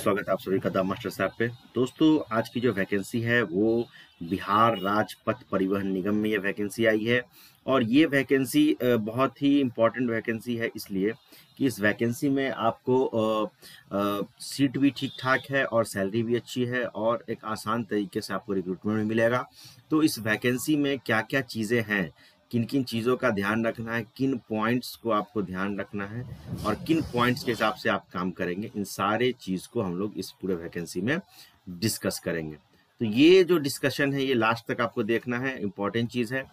स्वागत है आप सभी का द मास्टर साहब पे। दोस्तों, आज की जो वैकेंसी है वो बिहार राज्य पथ परिवहन निगम में ये वैकेंसी आई है। और ये वैकेंसी बहुत ही इम्पोर्टेंट वैकेंसी है, इसलिए कि इस वैकेंसी में आपको सीट भी ठीक ठाक है और सैलरी भी अच्छी है और एक आसान तरीके से आपको रिक्रूटमेंट भी मिलेगा। तो इस वैकेंसी में क्या क्या चीज़ें हैं, किन किन चीज़ों का ध्यान रखना है, किन पॉइंट्स को आपको ध्यान रखना है और किन पॉइंट्स के हिसाब से आप काम करेंगे, इन सारे चीज़ को हम लोग इस पूरे वैकेंसी में डिस्कस करेंगे। तो ये जो डिस्कशन है ये लास्ट तक आपको देखना है, इम्पॉर्टेंट चीज़ है।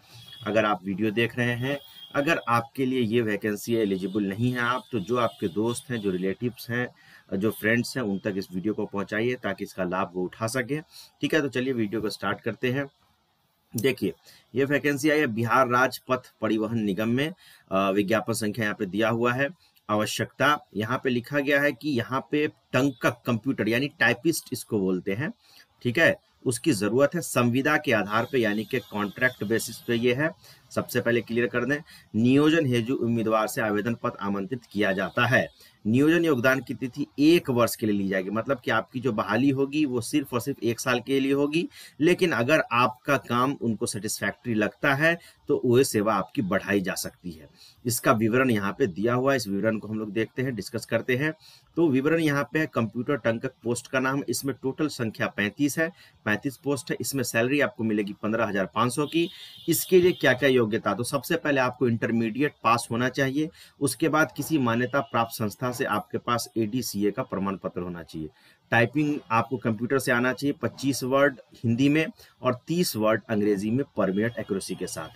अगर आप वीडियो देख रहे हैं, अगर आपके लिए ये वैकेंसी एलिजिबल नहीं है आप, तो जो आपके दोस्त हैं, जो रिलेटिव्स हैं, जो फ्रेंड्स हैं, उन तक इस वीडियो को पहुंचाइए ताकि इसका लाभ वो उठा सके। ठीक है, तो चलिए वीडियो को स्टार्ट करते हैं। देखिए, ये वैकेंसी आई है बिहार राज्य पथ परिवहन निगम में। विज्ञापन संख्या यहाँ पे दिया हुआ है। आवश्यकता यहाँ पे लिखा गया है कि यहाँ पे टंकक कंप्यूटर यानी टाइपिस्ट इसको बोलते हैं, ठीक है, उसकी जरूरत है संविदा के आधार पे, यानी कि कॉन्ट्रैक्ट बेसिस पे ये है। सबसे पहले क्लियर कर दें, नियोजन हेतु उम्मीदवार से आवेदन पत्र आमंत्रित किया जाता है। नियोजन योगदान की तिथि 1 वर्ष के लिए ली जाएगी, मतलब कि आपकी जो बहाली होगी वो सिर्फ और सिर्फ 1 साल के लिए होगी। लेकिन अगर आपका काम उनको सेटिस्फैक्ट्री लगता है तो वो सेवा आपकी बढ़ाई जा सकती है। इसका विवरण यहाँ पे दिया हुआ है, इस विवरण को हम लोग देखते हैं, डिस्कस करते हैं। तो विवरण यहाँ पे है, कंप्यूटर टंकक पोस्ट का नाम, इसमें टोटल संख्या 35 है, 35 पोस्ट है। इसमें सैलरी आपको मिलेगी 15,500 की। इसके लिए क्या क्या योग्यता, तो सबसे पहले आपको इंटरमीडिएट पास होना चाहिए। उसके बाद किसी मान्यता प्राप्त संस्था से आपके पास ADCA का प्रमाण पत्र होना चाहिए। टाइपिंग आपको कंप्यूटर से आना चाहिए, 25 वर्ड हिंदी में और 30 वर्ड अंग्रेजी में पर मिनट एक्यूरेसी के साथ।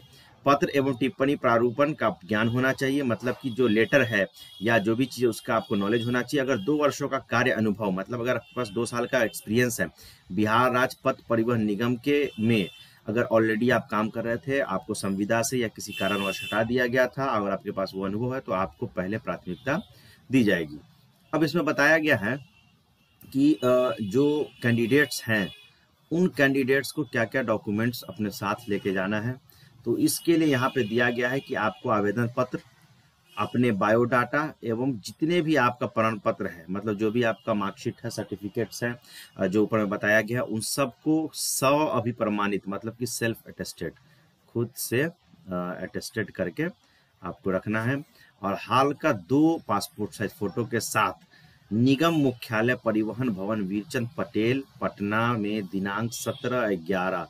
पत्र एवं टिप्पणी प्रारूपण का ज्ञान होना चाहिए, मतलब कि जो लेटर है या जो भी चीज़ उसका आपको नॉलेज होना चाहिए। अगर 2 वर्षों का कार्य अनुभव, मतलब अगर आपके पास 2 साल का एक्सपीरियंस है बिहार राज्य पथ परिवहन निगम के में, अगर ऑलरेडी आप काम कर रहे थे, आपको संविदा से या किसी कारणवश हटा दिया गया था, अगर आपके पास वो अनुभव है तो आपको पहले प्राथमिकता दी जाएगी। अब इसमें बताया गया है कि जो कैंडिडेट्स हैं उन कैंडिडेट्स को क्या क्या डॉक्यूमेंट्स अपने साथ लेके जाना है। तो इसके लिए यहाँ पे दिया गया है कि आपको आवेदन पत्र, अपने बायोडाटा एवं जितने भी आपका प्रमाण पत्र है, मतलब जो भी आपका मार्कशीट है, सर्टिफिकेट्स हैं, जो ऊपर में बताया गया है, उन सबको 100 अभिप्रमाणित, मतलब कि सेल्फ अटेस्टेड, खुद से अटेस्टेड करके आपको रखना है। और हाल का 2 पासपोर्ट साइज फोटो के साथ निगम मुख्यालय परिवहन भवन वीरचंद पटेल पटना में दिनांक 17/11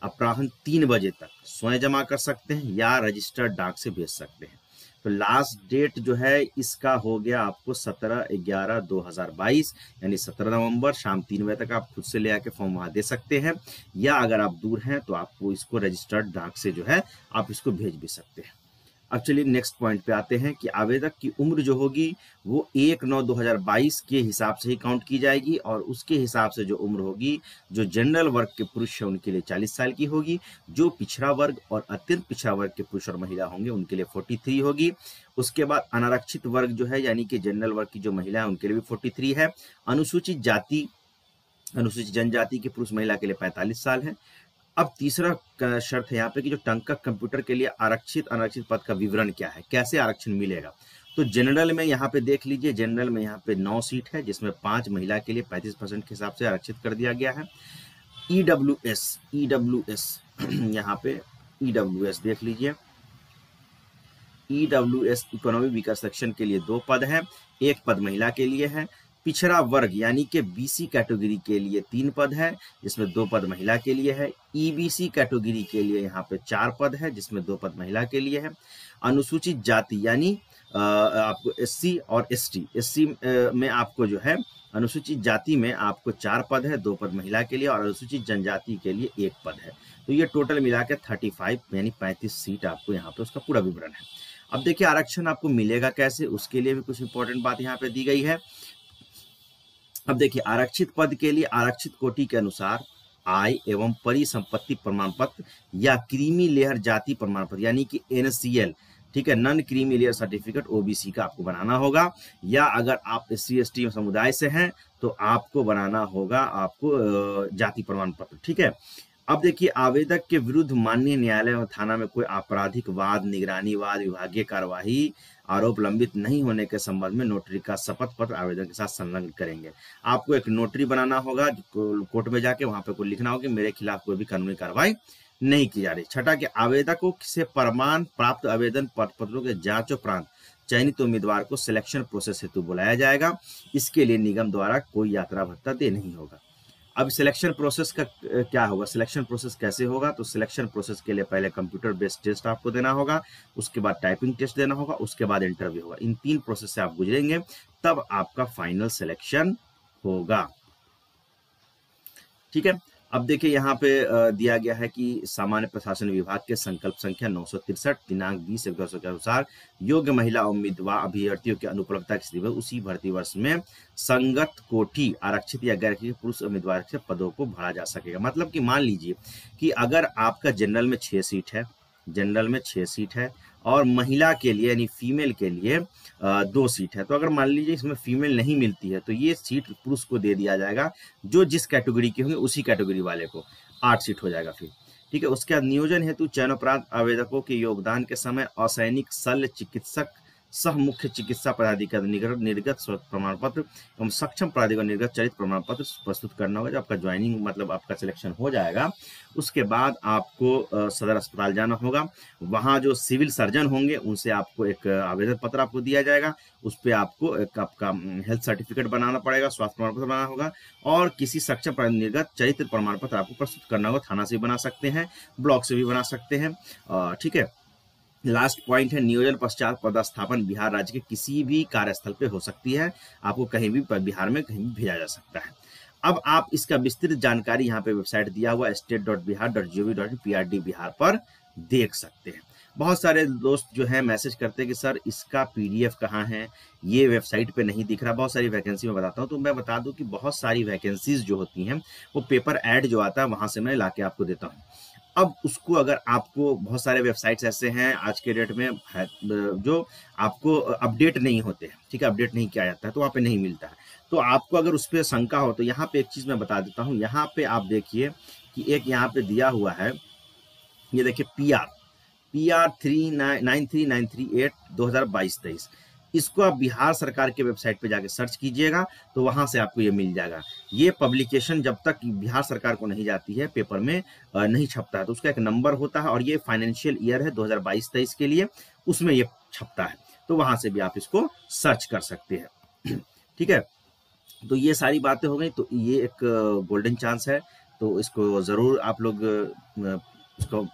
अपराह्न 3 बजे तक स्वयं जमा कर सकते हैं या रजिस्टर्ड डाक से भेज सकते हैं। तो लास्ट डेट जो है इसका हो गया आपको 17/11/2022, यानी 17 नवंबर शाम 3 बजे तक आप खुद से ले आके फॉर्म वहाँ दे सकते हैं, या अगर आप दूर हैं तो आपको इसको रजिस्टर्ड डाक से जो है आप इसको भेज भी सकते हैं। अब चलिए नेक्स्ट पॉइंट पे आते हैं कि आवेदक की उम्र जो होगी वो 1/9/2022 के हिसाब से ही काउंट की जाएगी, और उसके हिसाब से जो उम्र होगी, जो जनरल वर्ग के पुरुष है उनके लिए 40 साल की होगी, जो पिछड़ा वर्ग और अत्यंत पिछड़ा वर्ग के पुरुष और महिला होंगे उनके लिए 43 होगी। उसके बाद अनारक्षित वर्ग जो है, यानी कि जनरल वर्ग की जो महिला है उनके लिए भी 43 है। अनुसूचित जाति, अनुसूचित जनजाति के पुरुष महिला के लिए 45 साल है। अब तीसरा शर्त है यहाँ पे कि जो टंकक कंप्यूटर के लिए आरक्षित अनारक्षित पद का विवरण क्या है, कैसे आरक्षण मिलेगा। तो जनरल में यहाँ पे देख लीजिए, जनरल में यहाँ पे 9 सीट है, जिसमें 5 महिला के लिए 35% के हिसाब से आरक्षित कर दिया गया है। EWS यहाँ पे EWS देख लीजिए, EWS इकोनॉमी वीकर सेक्शन के लिए 2 पद है, 1 पद महिला के लिए है। पिछड़ा वर्ग यानी कि BC कैटेगरी के लिए 3 पद है, जिसमें 2 पद महिला के लिए है। EBC कैटेगरी के लिए यहाँ पे 4 पद है, जिसमें 2 पद महिला के लिए है। अनुसूचित जाति यानी आपको SC और SC में आपको जो है, अनुसूचित जाति में आपको 4 पद है, 2 पद महिला के लिए, और अनुसूचित जनजाति के लिए 1 पद है। तो ये टोटल मिला के 35 यानी 35 सीट आपको यहाँ पे उसका पूरा विवरण है। अब देखिए आरक्षण आपको मिलेगा कैसे, उसके लिए भी कुछ इंपॉर्टेंट बात यहाँ पे दी गई है। अब देखिए, आरक्षित पद के लिए आरक्षित कोटि के अनुसार आय एवं परिसंपत्ति प्रमाण पत्र या क्रीमी लेयर जाति प्रमाण पत्र यानी कि NCL, ठीक है, non creamy layer certificate OBC का आपको बनाना होगा, या अगर आप SC ST समुदाय से हैं तो आपको बनाना होगा आपको जाति प्रमाण पत्र, ठीक है। अब देखिए, आवेदक के विरुद्ध माननीय न्यायालय और थाना में कोई आपराधिक वाद, निगरानी वाद, विभागीय कार्यवाही, आरोप लंबित नहीं होने के संबंध में नोटरी का शपथ पत्र आवेदन के साथ संलग्न करेंगे। आपको एक नोटरी बनाना होगा, कोर्ट में जाके वहां पे कोई लिखना होगा कि मेरे खिलाफ कोई भी कानूनी कार्रवाई नहीं की जा रही। छठा, कि आवेदकों से प्रमाण प्राप्त आवेदन पत्रों के जांच उपरांत चयनित उम्मीदवार को सिलेक्शन प्रोसेस हेतु बुलाया जाएगा। इसके लिए निगम द्वारा कोई यात्रा भत्ता दे नहीं होगा। अब सिलेक्शन प्रोसेस का क्या होगा, सिलेक्शन प्रोसेस कैसे होगा? तो सिलेक्शन प्रोसेस के लिए पहले कंप्यूटर बेस्ड टेस्ट आपको देना होगा, उसके बाद टाइपिंग टेस्ट देना होगा, उसके बाद इंटरव्यू होगा। इन 3 प्रोसेस से आप गुजरेंगे, तब आपका फाइनल सिलेक्शन होगा। ठीक है। अब देखिए, यहाँ पे दिया गया है कि सामान्य प्रशासन विभाग के संकल्प संख्या 963 दिनांक 20/1/2000 के अनुसार योग्य महिला उम्मीदवार अभ्यर्थियों की अनुपलब्धता की स्थिति में उसी भर्ती वर्ष में संगत कोटि आरक्षित या गैर आरक्षित पुरुष उम्मीदवार से पदों को भरा जा सकेगा। मतलब कि मान लीजिए कि अगर आपका जनरल में 6 सीट है, जनरल में 6 सीट है और महिला के लिए यानी फीमेल के लिए 2 सीट है, तो अगर मान लीजिए इसमें फीमेल नहीं मिलती है तो ये सीट पुरुष को दे दिया जाएगा, जो जिस कैटेगरी के होंगे उसी कैटेगरी वाले को 8 सीट हो जाएगा फिर। ठीक है। उसके बाद नियोजन हेतु चयनोपरांत आवेदकों के योगदान के समय असैनिक शल्य चिकित्सक सह मुख्य चिकित्सा पदाधिकारी निर्गत प्रमाण पत्र एवं सक्षम प्राधिकारी निर्गत चरित्र प्रमाण पत्र प्रस्तुत करना होगा। जब आपका ज्वाइनिंग मतलब आपका सिलेक्शन हो जाएगा, उसके बाद आपको सदर अस्पताल जाना होगा। वहाँ जो सिविल सर्जन होंगे उनसे आपको एक आवेदन पत्र आपको दिया जाएगा, उस पर आपको एक आपका हेल्थ सर्टिफिकेट बनाना पड़ेगा, स्वास्थ्य प्रमाण पत्र बनाना होगा और किसी सक्षम प्राधिकारी निर्गत चरित्र प्रमाण पत्र आपको प्रस्तुत करना होगा। थाना से भी बना सकते हैं, ब्लॉक से भी बना सकते हैं। ठीक है। लास्ट पॉइंट है, नियोजन पश्चात पदस्थापन बिहार राज्य के किसी भी कार्यस्थल पे हो सकती है। आपको कहीं भी बिहार में कहीं भी भेजा जा सकता है। अब आप इसका विस्तृत जानकारी यहाँ पे वेबसाइट दिया हुआ state.bihar.gov.in PRD बिहार पर देख सकते हैं। बहुत सारे दोस्त जो है मैसेज करते हैं कि सर इसका PDF कहाँ है, ये वेबसाइट पे नहीं दिख रहा। बहुत सारी वैकेंसी में बताता हूँ, तो मैं बता दूं कि बहुत सारी वैकेंसीज जो होती हैं वो पेपर ऐड जो आता है वहां से मैं लाके आपको देता हूँ। अब उसको अगर आपको, बहुत सारे वेबसाइट्स ऐसे हैं आज के डेट में है जो आपको अपडेट नहीं होते हैं, ठीक है, अपडेट नहीं किया जाता है तो वहाँ पे नहीं मिलता है। तो आपको अगर उस पर शंका हो तो यहाँ पे एक चीज़ मैं बता देता हूँ। यहाँ पे आप देखिए कि एक यहाँ पे दिया हुआ है, ये देखिए PR 393938 2022-23। इसको आप बिहार सरकार के वेबसाइट पे जाके सर्च कीजिएगा तो वहां से आपको ये मिल जाएगा। ये पब्लिकेशन जब तक बिहार सरकार को नहीं जाती है पेपर में नहीं छपता है, तो उसका एक नंबर होता है और ये फाइनेंशियल ईयर है 2022-23 के लिए, उसमें ये छपता है। तो वहां से भी आप इसको सर्च कर सकते हैं। ठीक है। तो ये सारी बातें हो गई। तो ये एक गोल्डन चांस है, तो इसको ज़रूर आप लोग इसको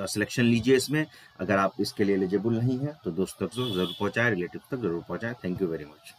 सिलेक्शन लीजिए इसमें। अगर आप इसके लिए एलिजिबल नहीं है तो दोस्तों तक जरूर पहुंचाएं, रिलेटिव तक जरूर पहुंचाएं। Thank you very much.